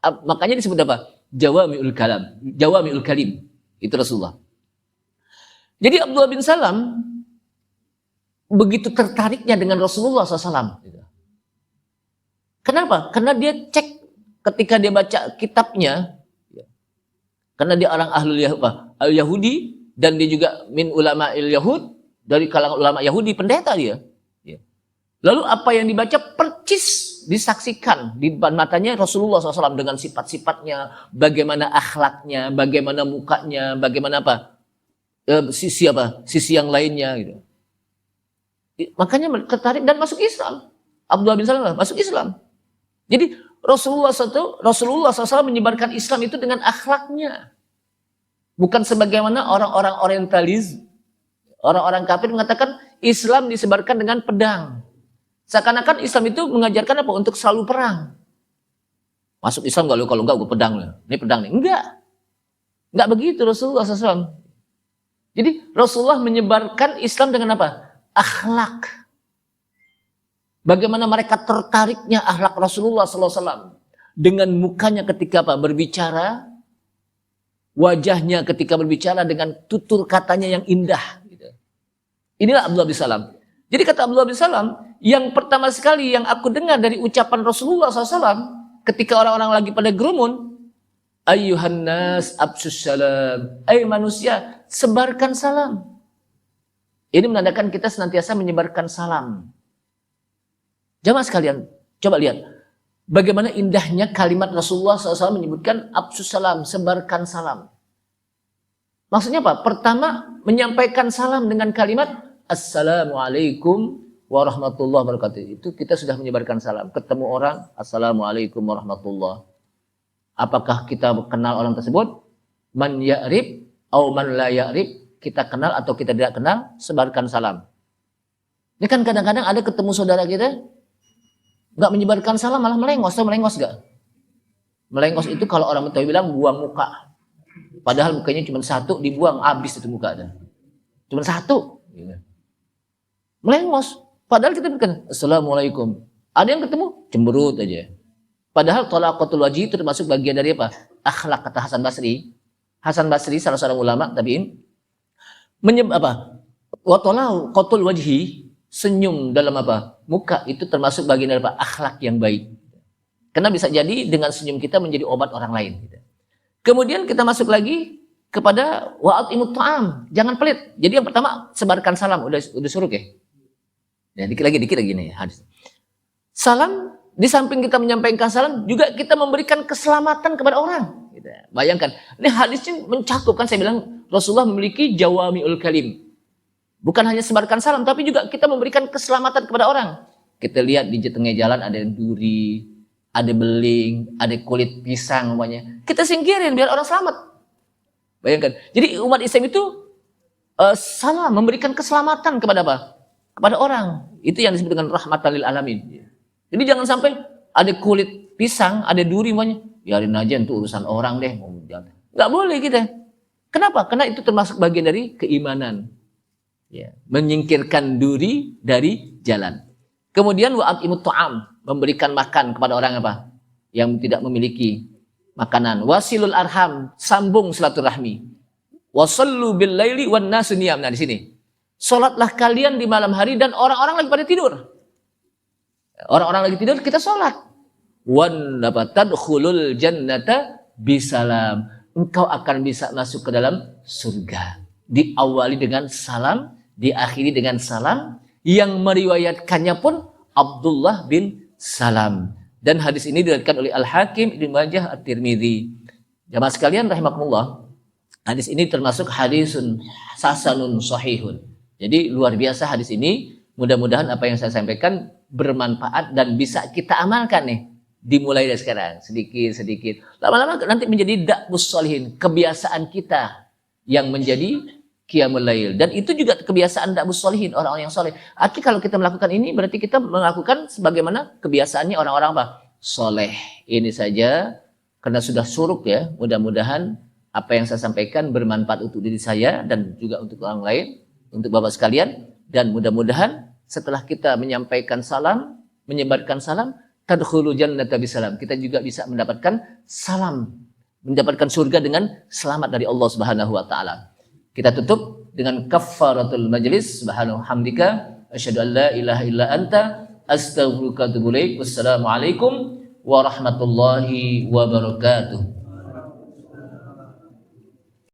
A: Makanya disebut Jawami'ul kalam. Jawami'ul kalim. Itu Rasulullah. Jadi Abdullah bin Salam begitu tertariknya dengan Rasulullah SAW. Kenapa? Karena dia cek ketika dia baca kitabnya, karena dia orang ahlul Yahudi, dan dia juga min ulama Yahud, dari kalangan ulama Yahudi, pendeta dia. Lalu apa yang dibaca percis disaksikan di depan matanya Rasulullah SAW dengan sifat-sifatnya, bagaimana akhlaknya, bagaimana mukanya, bagaimana sisi yang lainnya gitu. Makanya tertarik dan masuk Islam. Abdullah bin Salam masuk Islam. Jadi Rasulullah SAW menyebarkan Islam itu dengan akhlaknya. Bukan sebagaimana orang-orang orientalis, orang-orang kafir mengatakan Islam disebarkan dengan pedang. Seakan-akan Islam itu mengajarkan untuk selalu perang. Masuk Islam kalau enggak gue pedang. Ini pedang nih. Enggak begitu Rasulullah SAW. Jadi Rasulullah menyebarkan Islam dengan akhlak. Bagaimana mereka tertariknya akhlak Rasulullah SAW. Dengan mukanya ketika berbicara. Wajahnya ketika berbicara dengan tutur katanya yang indah. Inilah Abdullah bin Salam. Jadi kata Abdullah bin Salam, yang pertama sekali yang aku dengar dari ucapan Rasulullah SAW ketika orang-orang lagi pada gerumun, ayyuhan nas absus salam. Hai manusia, sebarkan salam. Ini menandakan kita senantiasa menyebarkan salam. Jamaah sekalian, coba lihat. Bagaimana indahnya kalimat Rasulullah SAW menyebutkan absus salam, sebarkan salam. Maksudnya apa? Pertama, menyampaikan salam dengan kalimat Assalamualaikum warahmatullahi wabarakatuh. Itu kita sudah menyebarkan salam. Ketemu orang, Assalamualaikum warahmatullahi. Apakah kita kenal orang tersebut? Man ya'rib au man la ya'rib. Kita kenal atau kita tidak kenal, sebarkan salam. Ini kan kadang-kadang ada ketemu saudara kita, nggak menyebarkan salam, malah melengos. Tahu melengos nggak? Melengos itu kalau orang Betawi bilang buang muka. Padahal mukanya cuma satu, dibuang, habis itu muka. Cuma satu. Melengos. Padahal kita bikin assalamualaikum. Ada yang ketemu cemberut aja. Padahal talaqatul wajhi itu termasuk bagian dari apa? Akhlak, kata Hasan Basri. Hasan Basri salah seorang ulama tabi'in apa? Wa talaqatul wajhi, senyum dalam apa? Muka itu termasuk bagian dari apa? Akhlak yang baik. Karena bisa jadi dengan senyum kita menjadi obat orang lain. Kemudian kita masuk lagi kepada wa'atimut ta'am, jangan pelit. Jadi yang pertama sebarkan salam, udah suruh ya. Ya, dikit lagi nih hadis. Salam, di samping kita menyampaikan salam, juga kita memberikan keselamatan kepada orang. Gitu. Bayangkan, ini hadisnya mencakup, kan saya bilang Rasulullah memiliki jawami'ul kalim. Bukan hanya sebarkan salam, tapi juga kita memberikan keselamatan kepada orang. Kita lihat di tengah jalan ada duri, ada beling, ada kulit pisang namanya. Kita singkirin biar orang selamat. Bayangkan. Jadi umat Islam itu salam, memberikan keselamatan kepada apa? Kepada orang. Itu yang disebut dengan rahmatan lil alamin. Jadi jangan sampai ada kulit pisang, ada duri namanya. Biarin aja itu urusan orang deh. Nggak boleh kita. Kenapa? Karena itu termasuk bagian dari keimanan. Ya, menyingkirkan duri dari jalan. Kemudian wa'atimut ta'am, memberikan makan kepada orang apa? Yang tidak memiliki makanan. Wasilul arham, sambung silaturahmi. Wasallu bil laili wan nasu niyam. Nah di sini. Salatlah kalian di malam hari dan orang-orang lagi pada tidur. Orang-orang lagi tidur, kita salat. Wan tadkhulul jannata bisalam. Engkau akan bisa masuk ke dalam surga. Diawali dengan salam, diakhiri dengan salam. Yang meriwayatkannya pun Abdullah bin Salam. Dan hadis ini diriwayatkan oleh Al-Hakim, Ibnu Majah, At-Tirmidzi. Jamaah sekalian rahimakumullah, hadis ini termasuk hadisun hasanun sahihun. Jadi luar biasa hadis ini. Mudah-mudahan apa yang saya sampaikan bermanfaat dan bisa kita amalkan nih. Dimulai dari sekarang, sedikit-sedikit. Lama-lama nanti menjadi da'bus sholihin, kebiasaan kita yang menjadi qiyamul lail. Dan itu juga kebiasaan da'bus sholihin, orang-orang yang soleh. Artinya kalau kita melakukan ini berarti kita melakukan sebagaimana kebiasaannya orang-orang apa? Soleh. Ini saja karena sudah suruk ya. Mudah-mudahan apa yang saya sampaikan bermanfaat untuk diri saya dan juga untuk orang lain, untuk Bapak sekalian. Dan mudah-mudahan setelah kita menyampaikan salam, menyebarkan salam, tadkhulu jannata bisalam. Kita juga bisa mendapatkan salam, mendapatkan surga dengan selamat dari Allah Subhanahu wa taala. Kita tutup dengan kafaratul majlis. Subhanahu hamdika asyhadu an la ilaha illa anta astaghfiruka wa atubu ilaik. Wassalamualaikum warahmatullahi wabarakatuh.